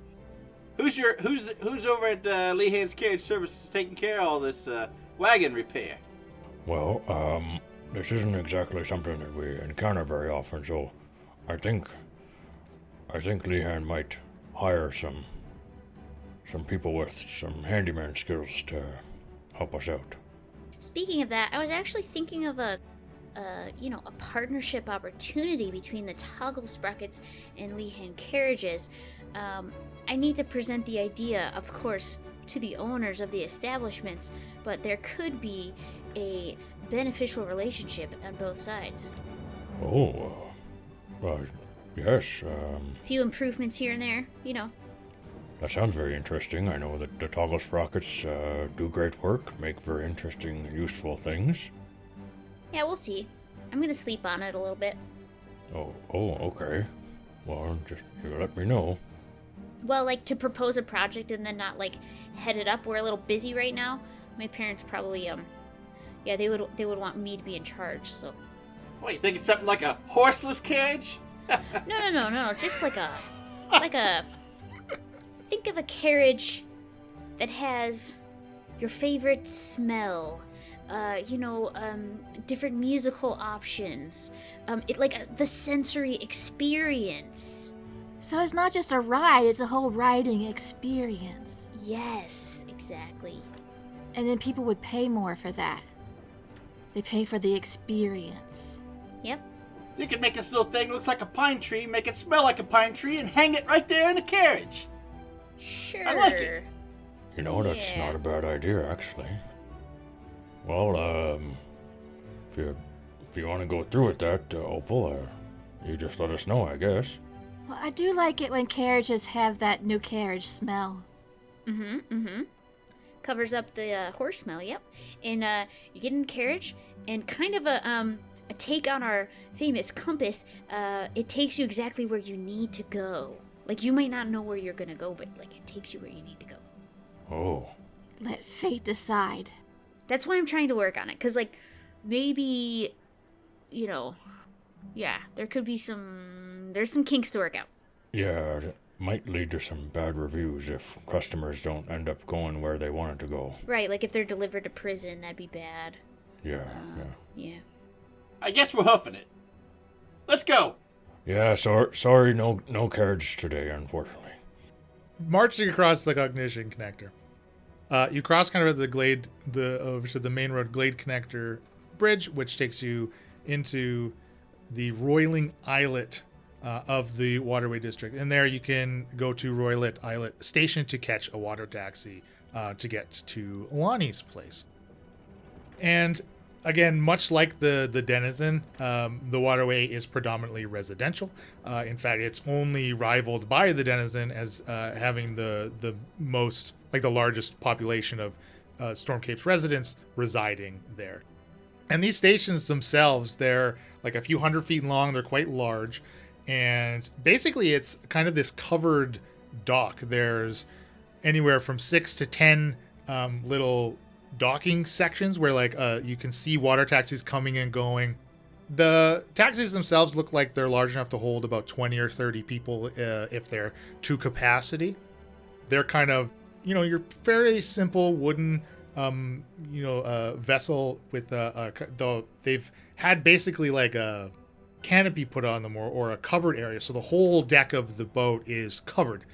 Who's over at Lehan's Carriage Services taking care of all this wagon repair? Well, this isn't exactly something that we encounter very often, so I think Lehan might hire some people with some handyman skills to help us out. Speaking of that, I was actually thinking of a partnership opportunity between the Toggle Sprockets and Lehan Carriages. I need to present the idea, of course, to the owners of the establishments, but there could be a beneficial relationship on both sides. Oh, yes. A few improvements here and there, That sounds very interesting. I know that the Toggle Sprockets do great work, make very interesting and useful things. Yeah, we'll see. I'm gonna sleep on it a little bit. Oh, okay. Well, just you let me know. Well, to propose a project and then not, head it up. We're a little busy right now. My parents probably, they would want me to be in charge, so. What, you think it's something like a horseless carriage? No. Just like a, think of a carriage that has your favorite smell, different musical options, the sensory experience. So it's not just a ride, it's a whole riding experience. Yes, exactly. And then people would pay more for that. They pay for the experience. Yep. You could make this little thing looks like a pine tree, make it smell like a pine tree, and hang it right there in the carriage. Sure. I like it. That's not a bad idea, actually. Well, if you want to go through with that, Opal, you just let us know, I guess. Well, I do like it when carriages have that new carriage smell. Mm-hmm. Covers up the horse smell, yep. And you get in the carriage, and kind of a take on our famous compass, it takes you exactly where you need to go. You might not know where you're gonna go, but, it takes you where you need to go. Oh. Let fate decide. That's why I'm trying to work on it, because, maybe, there could be there's some kinks to work out. Yeah, it might lead to some bad reviews if customers don't end up going where they wanted to go. Right, if they're delivered to prison, that'd be bad. Yeah. Yeah. I guess we're hoofing it. Let's go. Yeah, sorry, no carriage today, unfortunately. Marching across the Cognition Connector. You cross kind of at the Glade, the main road Glade Connector Bridge, which takes you into the Roiling Islet of the Waterway District. And there you can go to Roiling Islet Station to catch a water taxi to get to Lonnie's place. And again, much like the Denizen, the Waterway is predominantly residential. In fact, it's only rivaled by the Denizen as having the most, the largest population of Stormcape's residents residing there. And these stations themselves, they're a few hundred feet long. They're quite large. And basically, it's kind of this covered dock. There's anywhere from 6 to 10 little docking sections where you can see water taxis coming and going. The taxis themselves look like they're large enough to hold about 20 or 30 people if they're to capacity. They're kind of, your fairly simple wooden vessel with they've had basically a canopy put on them or a covered area, so the whole deck of the boat is covered.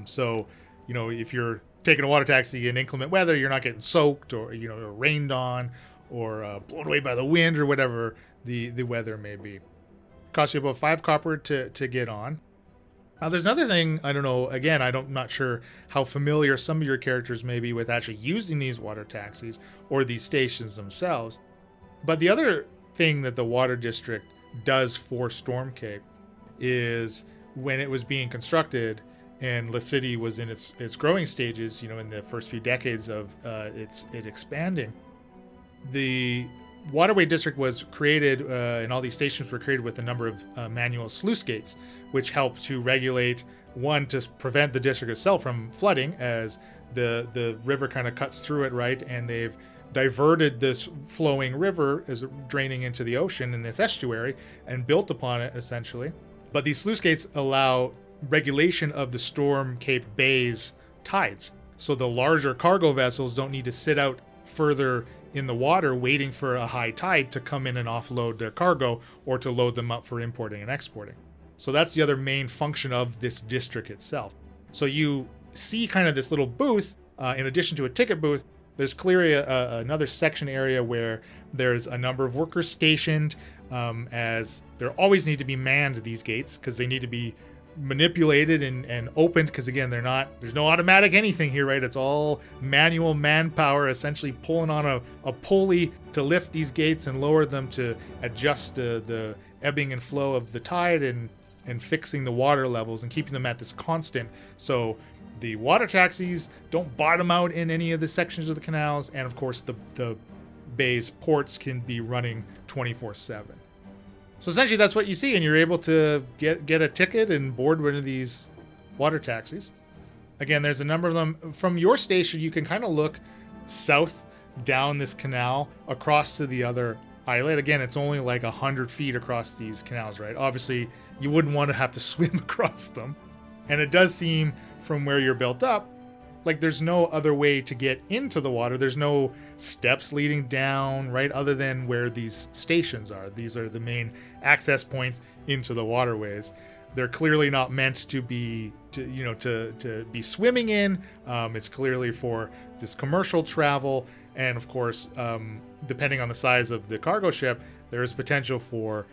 So if you're taking a water taxi in inclement weather, you're not getting soaked or or rained on or blown away by the wind or whatever the weather may be. Costs you about 5 copper to get on. There's another thing, I don't know, again, I'm not sure how familiar some of your characters may be with actually using these water taxis or these stations themselves. But the other thing that the water district does for Storm Cape is when it was being constructed and the city was in its growing stages, in the first few decades of it expanding, the waterway district was created, and all these stations were created with a number of manual sluice gates, which help to regulate, one, to prevent the district itself from flooding as the river kind of cuts through it, right? And they've diverted this flowing river as draining into the ocean in this estuary and built upon it, essentially. But these sluice gates allow regulation of the Storm Cape Bay's tides. So the larger cargo vessels don't need to sit out further in the water waiting for a high tide to come in and offload their cargo or to load them up for importing and exporting. So that's the other main function of this district itself. So you see kind of this little booth, in addition to a ticket booth, there's clearly another section area where there's a number of workers stationed, as there always need to be manned, these gates, because they need to be manipulated and opened, because again, there's no automatic anything here, right? It's all manual manpower essentially pulling on a pulley to lift these gates and lower them to adjust the ebbing and flow of the tide and fixing the water levels and keeping them at this constant, so the water taxis don't bottom out in any of the sections of the canals, and of course the bay's ports can be running 24/7. So essentially that's what you see, and you're able to get a ticket and board one of these water taxis. Again, there's a number of them. From your station, you can kind of look south down this canal across to the other islet. Again, it's only like 100 feet across these canals, right? Obviously, you wouldn't want to have to swim across them. And it does seem, from where you're built up, like there's no other way to get into the water. There's no steps leading down, right, other than where these stations are. These are the main access points into the waterways. They're clearly not meant to be to be swimming in. It's clearly for this commercial travel, and of course, depending on the size of the cargo ship, there is potential for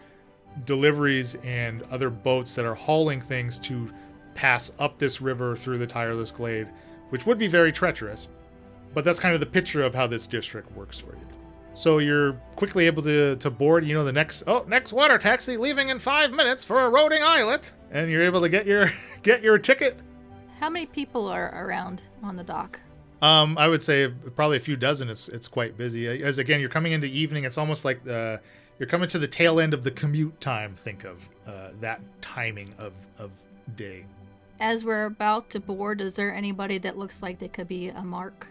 deliveries and other boats that are hauling things to pass up this river through the tireless glade, which would be very treacherous. But that's kind of the picture of how this district works for you. So you're quickly able to board, the next water taxi leaving in 5 minutes for a Roding Islet, and you're able to get your ticket. How many people are around on the dock? I would say probably a few dozen. It's quite busy. As again, you're coming into evening. It's almost like you're coming to the tail end of the commute time. Think of that timing of day. As we're about to board, is there anybody that looks like they could be a mark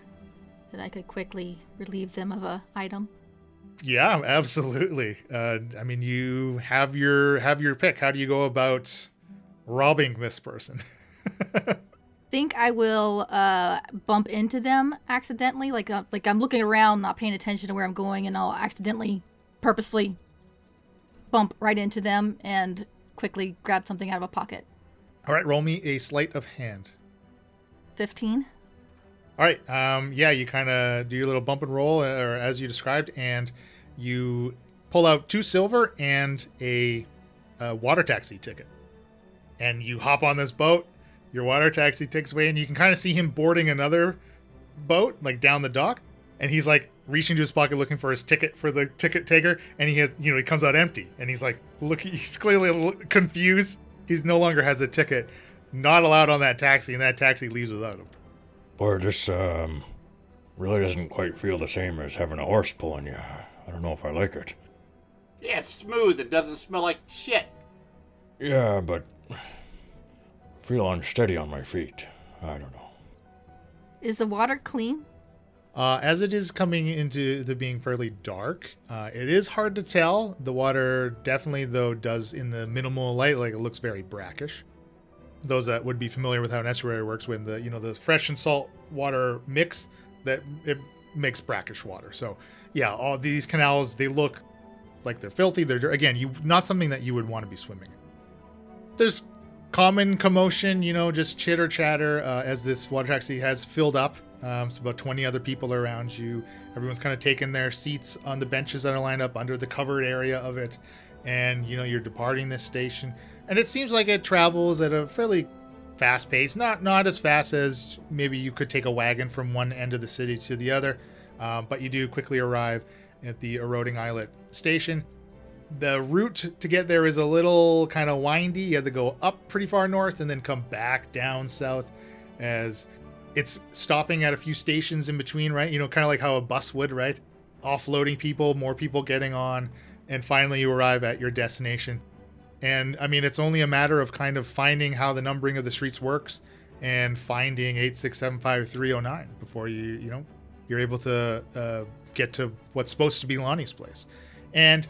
that I could quickly relieve them of a item? Yeah, absolutely. You have your pick. How do you go about robbing this person? Think I will bump into them accidentally, like I'm looking around, not paying attention to where I'm going, and I'll accidentally, purposely bump right into them and quickly grab something out of a pocket. All right, roll me a sleight of hand. 15. All right, you kind of do your little bump and roll, or as you described, and you pull out 2 silver and a water taxi ticket. And you hop on this boat, your water taxi takes away, and you can kind of see him boarding another boat, like down the dock, and he's like reaching to his pocket looking for his ticket for the ticket taker, and he comes out empty, and he's like, he's clearly a little confused. He's no longer has a ticket, not allowed on that taxi, and that taxi leaves without him. Boy, this really doesn't quite feel the same as having a horse pulling you. I don't know if I like it. Yeah, it's smooth. It doesn't smell like shit. Yeah, but I feel unsteady on my feet. I don't know. Is the water clean? As it is coming into the being fairly dark, it is hard to tell. The water definitely, though, does in the minimal light, like it looks very brackish. Those that would be familiar with how an estuary works, when the fresh and salt water mix, that it makes brackish water. So yeah, all these canals, they look like they're filthy. They're again, not something that you would want to be swimming in. There's common commotion, just chitter chatter as this water taxi has filled up. So about 20 other people around you. Everyone's kind of taken their seats on the benches that are lined up under the covered area of it. and you're departing this station, and it seems like it travels at a fairly fast pace, not as fast as maybe you could take a wagon from one end of the city to the other, but you do quickly arrive at the Eroding Islet station. The route to get there is a little kind of windy. You have to go up pretty far north and then come back down south, as it's stopping at a few stations in between, right? Kind of like how a bus would, right? Offloading people, more people getting on, and finally you arrive at your destination. And I mean, it's only a matter of kind of finding how the numbering of the streets works and finding 8675309 before you're able to get to what's supposed to be Lonnie's place. And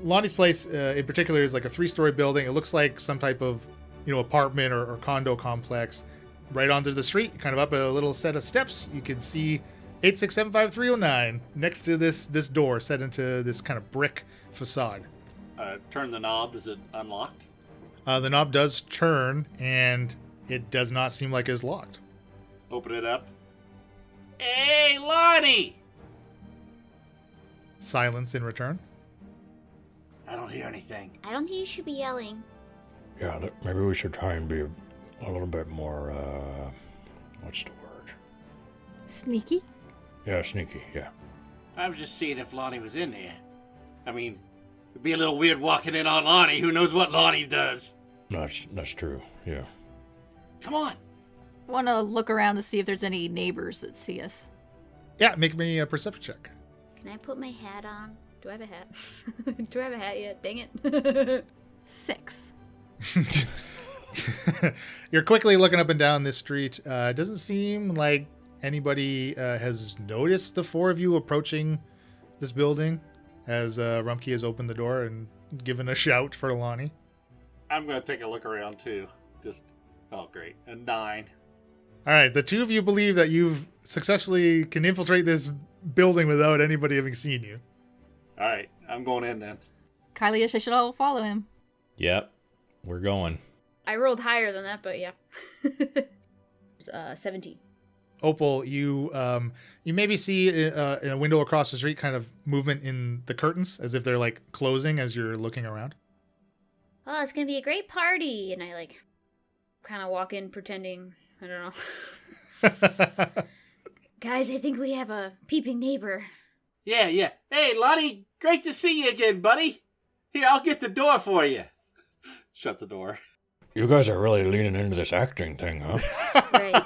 Lonnie's place in particular is like a 3-story building. It looks like some type of apartment or condo complex. Right onto the street, kind of up a little set of steps, you can see 8675309 next to this door set into this kind of brick facade. Turn the knob. Is it unlocked? The knob does turn, and it does not seem like it's locked. Open it up. Hey, Lonnie! Silence in return. I don't hear anything. I don't think you should be yelling. Yeah, maybe we should try and be a little bit more, what's the word? Sneaky? Yeah, sneaky, yeah. I was just seeing if Lonnie was in here. I mean, it'd be a little weird walking in on Lonnie. Who knows what Lonnie does? That's true, yeah. Come on. Want to look around to see if there's any neighbors that see us. Yeah, make me a perception check. Can I put my hat on? Do I have a hat? Do I have a hat yet? Dang it. 6. You're quickly looking up and down this street. It doesn't seem like anybody has noticed the 4 of you approaching this building as Rumpke has opened the door and given a shout for Lonnie. I'm going to take a look around, too. Oh, great. A 9. All right, the 2 of you believe that you've successfully can infiltrate this building without anybody having seen you. All right, I'm going in then. Kylie, I should all follow him. Yep, we're going. I rolled higher than that, but yeah. 17. Opal, you maybe see in a window across the street kind of movement in the curtains as if they're like closing as you're looking around. Oh, it's gonna be a great party. And I kind of walk in pretending, I don't know. Guys, I think we have a peeping neighbor. Yeah. Hey, Lonnie, great to see you again, buddy. Here, I'll get the door for you. Shut the door. You guys are really leaning into this acting thing, huh? Right.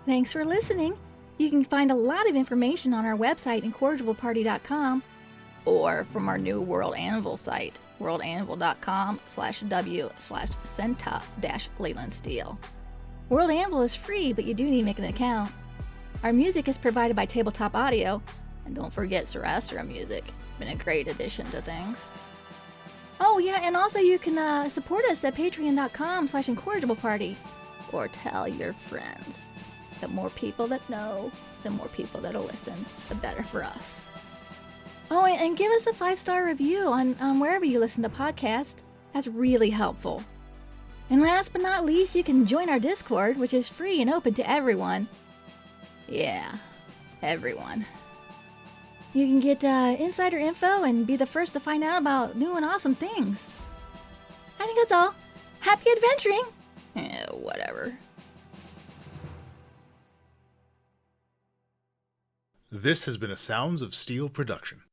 Thanks for listening. You can find a lot of information on our website, incorrigibleparty.com, Or from our new World Anvil site, worldanvil.com/w/centa-Leyland Steel. World Anvil is free, but you do need to make an account. Our music is provided by Tabletop Audio. And don't forget Sarastra music. It's been a great addition to things. Oh yeah, and also you can support us at patreon.com/incorrigibleparty. Or tell your friends. The more people that know, the more people that'll listen, the better for us. Oh, and give us a 5-star review on wherever you listen to podcasts. That's really helpful. And last but not least, you can join our Discord, which is free and open to everyone. Yeah, everyone. You can get insider info and be the first to find out about new and awesome things. I think that's all. Happy adventuring! Whatever. This has been a Sounds of Steel production.